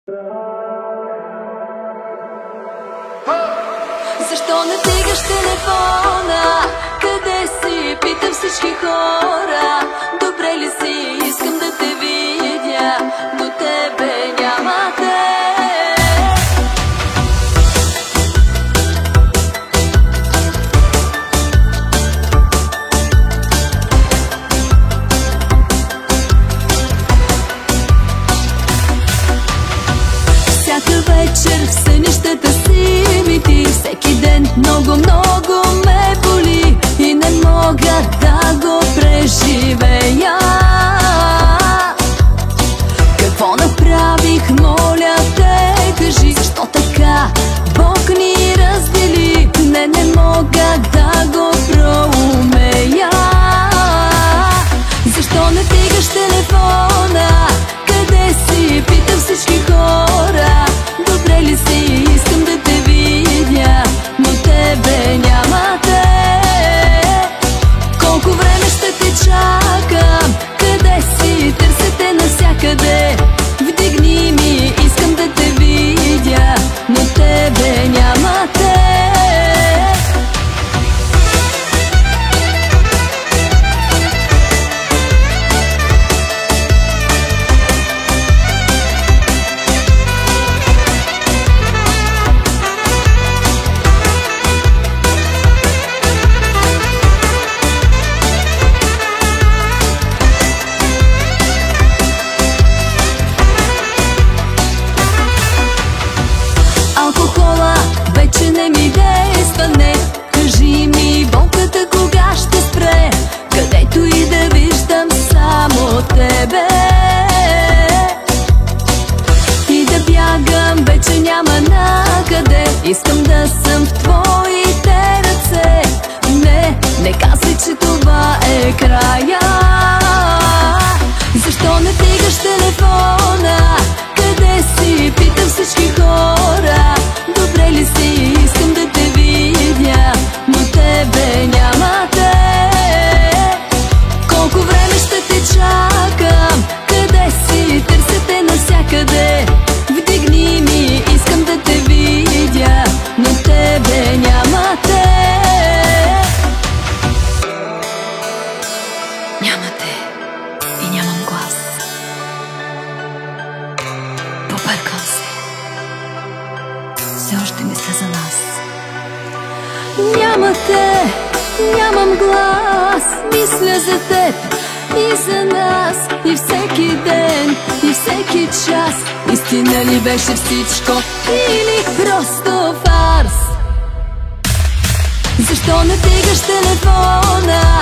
Защо не вдигаш телефона? Къде си? Питам всички хора. Добре ли си? Искам да те видя, но тебе няма те. Всяка вечер в сънищата си ми ти. Всеки ден много ме боли и не мога да го преживея. Какво направих, моля те, кажи. Защо така Бог ни раздели? Не мога да го проумея. Защо не вдигаш телефона? Къде си? Питам всички хора. Добре ли си? Искам да те видя, но тебе няма те. Колко време ще те чакам? Къде си? Търся те навсякъде. Вдигни ми, искам да те видя, но тебе няма те. Алкохола вече не ми действа, не. Кажи ми, болката кога ще спре? Където и да виждам само тебе. И да бягам вече няма накъде. Искам да съм в твоите ръце. Не казвай, че това е края. Защо не вдигаш телефона? Къде си? Питам всички хора. Добре ли си? Искам да те видя, но тебе няма те. Колко време ще те чакам? Къде си? Търся те навсякъде. Вдигни ми, искам да те видя, но тебе няма те. Няма те и нямам глас. Побъркам се. Все още мисля за нас. Няма те, нямам глас. Мисля за теб и за нас. И всеки ден, и всеки час. Истина ли беше всичко или просто фарс? Защо не вдигаш телефона?